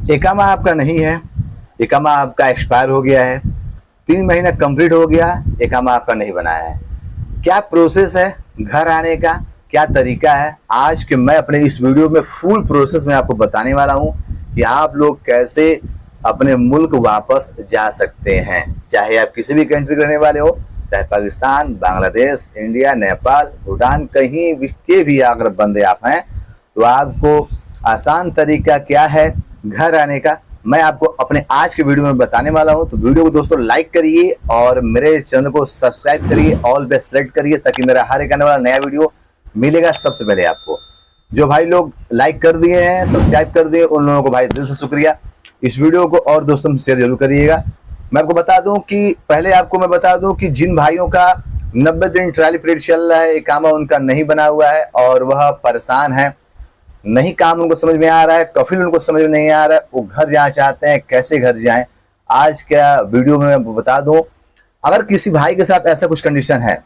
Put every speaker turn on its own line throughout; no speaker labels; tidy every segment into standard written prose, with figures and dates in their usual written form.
एकामा आपका नहीं है, एकामा आपका एक्सपायर हो गया है, 3 महीना कंप्लीट हो गया, एकामा आपका नहीं बना है। क्या प्रोसेस है घर आने का, क्या तरीका है, आज के मैं अपने इस वीडियो में फुल प्रोसेस में आपको बताने वाला हूं कि आप लोग कैसे अपने मुल्क वापस जा सकते हैं। चाहे आप किसी भी कंट्री के रहने वाले हो, चाहे पाकिस्तान, बांग्लादेश, इंडिया, नेपाल, भूटान, कहीं भी के भी अगर बंदे आप हैं, तो आपको आसान तरीका क्या है घर आने का, मैं आपको अपने आज के वीडियो में बताने वाला हूं। तो वीडियो को दोस्तों लाइक करिए और मेरे चैनल को सब्सक्राइब करिए, ऑल पे सेलेक्ट करिए, ताकि मेरा हर एक आने वाला नया वीडियो मिलेगा सबसे पहले आपको। जो भाई लोग लाइक कर दिए हैं, सब्सक्राइब कर दिए, उन लोगों को भाई दिल से शुक्रिया। इस वीडियो को और दोस्तों में शेयर जरूर करिएगा। मैं आपको बता दूं कि पहले आपको मैं बता दूं कि जिन भाइयों का 90 दिन ट्रायल पीरियड चल रहा है, एकामा उनका नहीं बना हुआ है और वह परेशान है, नहीं काम उनको समझ में आ रहा है, कफिल उनको समझ में नहीं आ रहा है, वो घर जाना चाहते हैं, कैसे घर जाएं, आज क्या वीडियो में मैं बता दूं। अगर किसी भाई के साथ ऐसा कुछ कंडीशन है,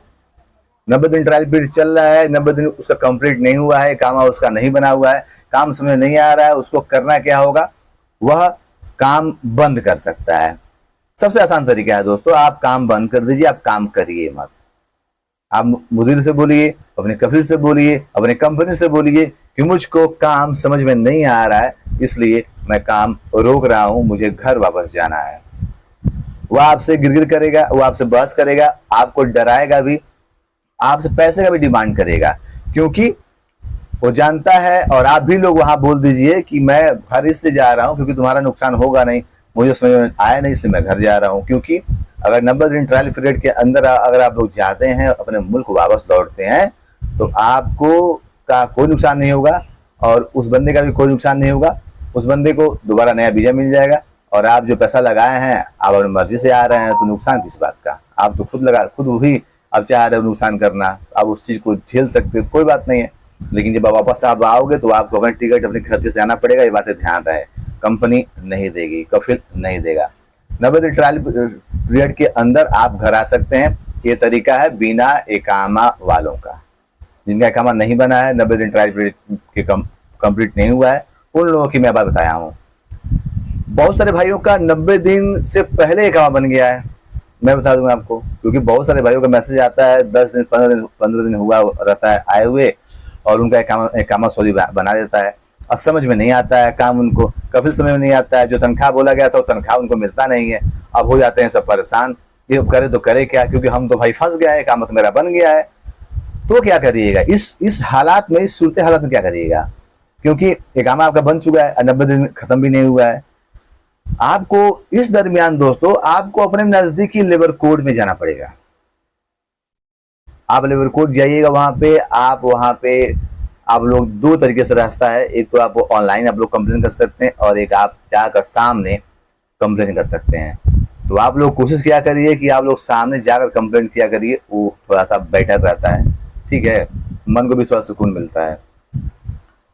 90 दिन ट्रायल पीरियड चल रहा है, 90 दिन उसका कंप्लीट नहीं हुआ है, कामा उसका नहीं बना हुआ है, काम समझ में नहीं आ रहा है, उसको करना क्या होगा, वह काम बंद कर सकता है। सबसे आसान तरीका है दोस्तों, आप काम बंद कर दीजिए, आप काम करिए मत। आप मुदीर से बोलिए, अपने कफिल से बोलिए, अपने कंपनी से बोलिए कि मुझको काम समझ में नहीं आ रहा है, इसलिए मैं काम रोक रहा हूं, मुझे घर वापस जाना है। वह आपसे गिरगिर करेगा, वो आपसे बहस करेगा, आपको डराएगा भी, आपसे पैसे का भी डिमांड करेगा, क्योंकि वो जानता है। और आप भी लोग वहां बोल दीजिए कि मैं घर इसलिए जा रहा हूं क्योंकि तुम्हारा नुकसान होगा नहीं, मुझे समझ में आया नहीं, इसलिए मैं घर जा रहा हूं। क्योंकि अगर 90 दिन ट्रायल पीरियड के अंदर अगर आप लोग जाते हैं, अपने मुल्क वापस लौटते हैं, तो आपको का कोई नुकसान नहीं होगा और उस बंदे का भी कोई नुकसान नहीं होगा। उस बंदे को दोबारा नया वीजा मिल जाएगा और आप जो पैसा लगाए हैं, आप अपनी मर्जी से आ रहे हैं, तो नुकसान किस बात का। आप तो खुद ही आप चाह रहे हो नुकसान करना, आप उस चीज को झेल सकते हो, कोई बात नहीं है। लेकिन जब वापस आप आओगे तो आपको अपने टिकट अपने खर्चे से आना पड़ेगा, ये बातें ध्यान रहे। कंपनी नहीं देगी, कफिल नहीं देगा। 90 दिन ट्रायल पीरियड के अंदर आप घर आ सकते हैं। ये तरीका है बिना एकामा वालों का। जिनका एकामा नहीं बना है, 90 दिन ट्रायल पीरियड के कंप्लीट नहीं हुआ है, उन लोगों की मैं बात बताया हूँ। बहुत सारे भाइयों का 90 दिन से पहले एकामा बन गया है, मैं बता दूंगा आपको, क्योंकि बहुत सारे भाइयों का मैसेज आता है 10 दिन 15 दिन हुआ रहता है आए हुए, और उनका एकामा सऊदी बना देता है और समझ में नहीं आता है काम, उनको कभी समझ में नहीं आता है। जो तनख्वाह बोला गया था वो तनख्वाह उनको मिलता नहीं है। अब हो जाते हैं सब परेशान, ये करे तो करे क्या, क्योंकि हम तो भाई फंस गया है, एकामा तो मेरा बन गया है। तो क्या करिएगा इस हालात में, इस सूरत हालात में क्या करिएगा, क्योंकि एकामा आपका बन चुका है, 90 दिन खत्म भी नहीं हुआ है। आपको इस दरमियान दोस्तों आपको अपने नजदीकी लेबर कोर्ट में जाना पड़ेगा। आप लेबर कोर्ट जाइएगा, वहां पे आप लोग दो तरीके से रास्ता है। एक तो आप ऑनलाइन आप लोग कंप्लेन कर सकते हैं और एक आप जाकर सामने कंप्लेन कर सकते हैं। तो आप लोग कोशिश किया करिए कि आप लोग सामने जाकर कंप्लेन किया करिए, वो थोड़ा सा बेटर रहता है, ठीक है, मन को भी थोड़ा सुकून मिलता है।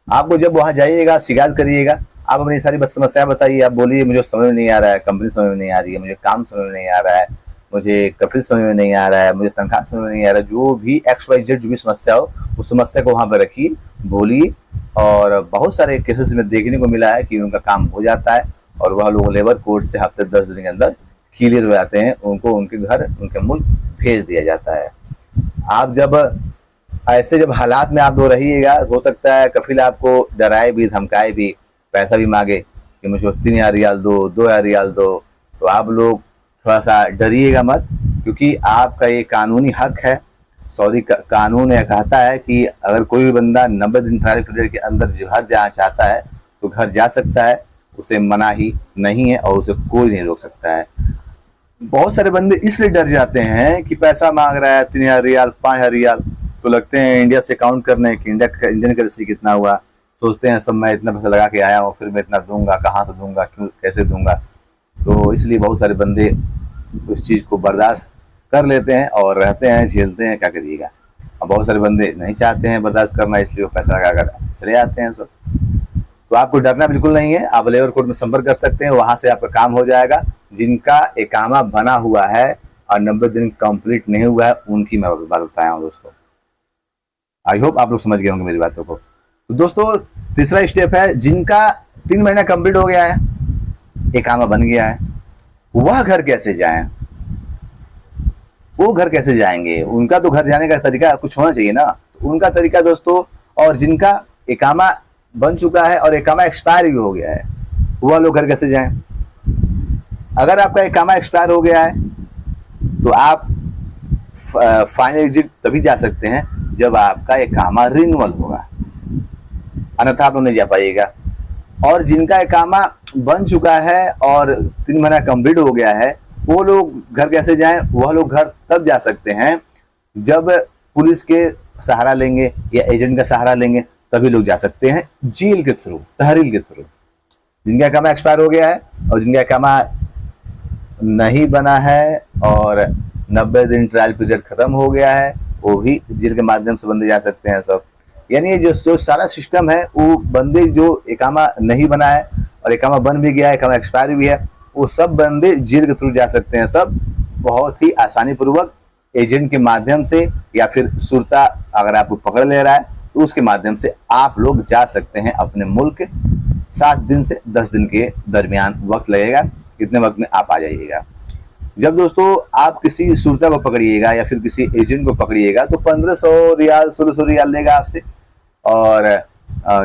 आपको जब वहां जाइएगा शिकायत करिएगा, आप अपनी सारी समस्या बताइए, आप बोलिए मुझे समझ में नहीं आ रहा है, कंपनी समझ में नहीं आ रही है, मुझे काम समझ में नहीं आ रहा है, मुझे कफिल समझ में नहीं आ रहा है, मुझे तनख्वाह समझ में नहीं आ रहा है, जो भी XYZ जो भी समस्या हो, उस समस्या को वहां पर रखिए, बोलिए। और बहुत सारे केसेस में देखने को मिला है कि उनका काम हो जाता है और वह लोग लेबर कोर्ट से हफ्ते 10 दिन के अंदर क्लियर हो जाते हैं, उनको उनके घर उनके मुल्क भेज दिया जाता है। आप जब ऐसे जब हालात में आप लोग रहिएगा, हो सकता है कफिल आपको डराए भी, धमकाए भी, पैसा भी मांगे कि मुझे 3000 रियाल दो, 2000 रियाल दो, तो आप लोग थोड़ा सा डरिएगा मत, क्योंकि आपका ये कानूनी हक है। सऊदी कानून यह कहता है कि अगर कोई भी बंदा 90 दिन ट्रायल पीरियड के अंदर घर जाना चाहता है तो घर जा सकता है, उसे मना ही नहीं है और उसे कोई नहीं रोक सकता है। बहुत सारे बंदे इसलिए डर जाते हैं कि पैसा मांग रहा है 3000 रियाल, 5000 रियाल, तो लगते हैं इंडिया से काउंट करने कि इंडियन करेंसी कितना हुआ, सोचते हैं सब मैं इतना पैसा लगा के आया हूँ, फिर मैं इतना दूंगा, कहाँ से दूंगा, क्यों कैसे दूंगा। तो इसलिए बहुत सारे बंदे उस चीज़ को बर्दाश्त कर लेते हैं और रहते हैं, झेलते हैं, क्या करिएगा। और बहुत सारे बंदे नहीं चाहते हैं बर्दाश्त करना, इसलिए वो पैसा लगा कर चले जाते हैं सब। तो आपको डरना बिल्कुल नहीं है, आप लेबर कोर्ट में संपर्क कर सकते हैं, वहां से आपका काम हो जाएगा। जिनका एकामा बना हुआ है और 90 दिन कंप्लीट नहीं हुआ है, उनकी मैं बात बताया हूँ दोस्तों। आई होप आप लोग समझ गए होंगे मेरी बातों को। तो दोस्तों तीसरा स्टेप है, जिनका 3 महीना कंप्लीट हो गया है, इकामा बन गया है, वह घर कैसे जाएं? वो घर कैसे जाएंगे? उनका तो घर जाने का तरीका कुछ होना चाहिए ना। उनका तरीका दोस्तों, और जिनका इकामा बन चुका है और इकामा एक्सपायर भी हो गया है, वह लोग घर कैसे जाएं? अगर आपका इकामा एक्सपायर हो गया है तो आप फाइनल एग्जिट तभी जा सकते हैं जब आपका इकामा रिन्यूअल होगा, अन्यथा आप लोग नहीं जा पाइएगा। और जिनका इकामा बन चुका है और 3 महीना कंप्लीट हो गया है, वो लोग घर कैसे जाएं? वह लोग घर तब जा सकते हैं जब पुलिस के सहारा लेंगे या एजेंट का सहारा लेंगे, तभी लोग जा सकते हैं जेल के थ्रू, तहरील के थ्रू। जिनका इकामा एक्सपायर हो गया है और जिनका इकामा नहीं बना है और 90 दिन ट्रायल पीरियड खत्म हो गया है, वो भी जेल के माध्यम से बंदे जा सकते हैं सब। यानी ये जो सारा सिस्टम है, वो बंदे जो इकामा नहीं बना है और इकामा बन भी गया है, इकामा एक्सपायर भी है, वो सब बंदे जेल के थ्रू जा सकते हैं सब, बहुत ही आसानी पूर्वक एजेंट के माध्यम से, या फिर सुरता अगर आपको पकड़ ले रहा है तो उसके माध्यम से आप लोग जा सकते हैं अपने मुल्क। 7 दिन से 10 दिन के दरमियान वक्त लगेगा, इतने वक्त में आप आ जाइएगा। जब दोस्तों आप किसी सुरता को पकड़िएगा या फिर किसी एजेंट को पकड़िएगा तो 1500 रियाल 1600 रियाल लेगा आपसे। और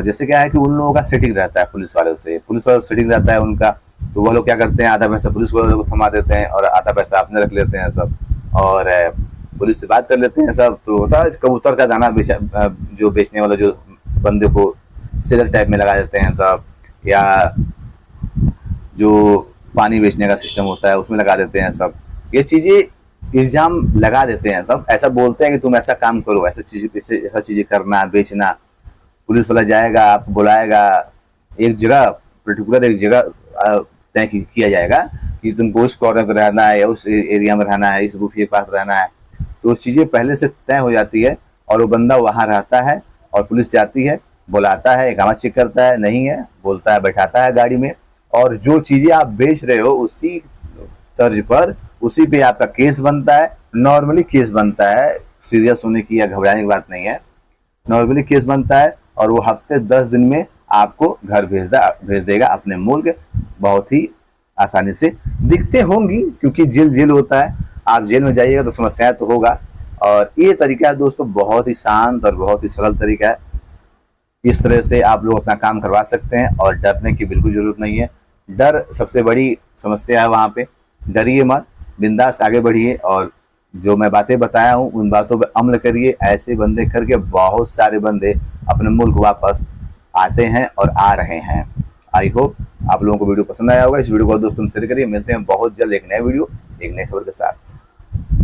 जैसे क्या है कि उन लोगों का सेटिंग रहता है पुलिस वालों से, पुलिस वालों सेटिंग रहता है उनका, तो वह लोग क्या करते हैं, आधा पैसा पुलिस वालों को थमा देते हैं और आधा पैसा अपने रख लेते हैं सब, और पुलिस से बात कर लेते हैं सब। तो होता है कबूतर का दाना जो बेचने वाला जो बंदे को सेलर टाइप में लगा देते हैं सब, या जो पानी बेचने का सिस्टम होता है उसमें लगा देते हैं सब। ये चीजें इल्जाम लगा देते हैं सब, ऐसा बोलते हैं कि तुम ऐसा काम करो, ऐसा चीजें करना, बेचना। पुलिस वाला जाएगा, आपको बुलाएगा एक जगह, पर्टिकुलर एक जगह तय किया जाएगा कि तुमको उस कॉर्नर पर रहना है या उस एरिया में रहना है, इस गुफे के पास रहना है। तो उस चीजें पहले से तय हो जाती है और वो बंदा वहां रहता है और पुलिस जाती है, बुलाता है, इकामा चेक करता है, नहीं है बोलता है, बैठाता है गाड़ी में, और जो चीजें आप बेच रहे हो उसी तर्ज पर उसी पे आपका केस बनता है। नॉर्मली केस बनता है, सीरियस होने की या घबराने की बात नहीं है, नॉर्मली केस बनता है और वो हफ्ते 10 दिन में आपको घर भेज देगा अपने मुल्क। बहुत ही आसानी से दिखते होंगी क्योंकि जेल होता है, आप जेल में जाइएगा तो समस्याएं तो होगा। और ये तरीका है दोस्तों बहुत ही शांत और बहुत ही सरल तरीका है। इस तरह से आप लोग अपना काम करवा सकते हैं और डरने की बिल्कुल जरूरत नहीं है। डर सबसे बड़ी समस्या है वहाँ पे, डरिए मत, बिंदास आगे बढ़िए और जो मैं बातें बताया हूँ उन बातों पे अमल करिए। ऐसे बंदे करके बहुत सारे बंदे अपने मुल्क वापस आते हैं और आ रहे हैं। आई होप आप लोगों को वीडियो पसंद आया होगा। इस वीडियो को दोस्तों शेयर करिए। मिलते हैं बहुत जल्द एक नए वीडियो, एक नए खबर के साथ।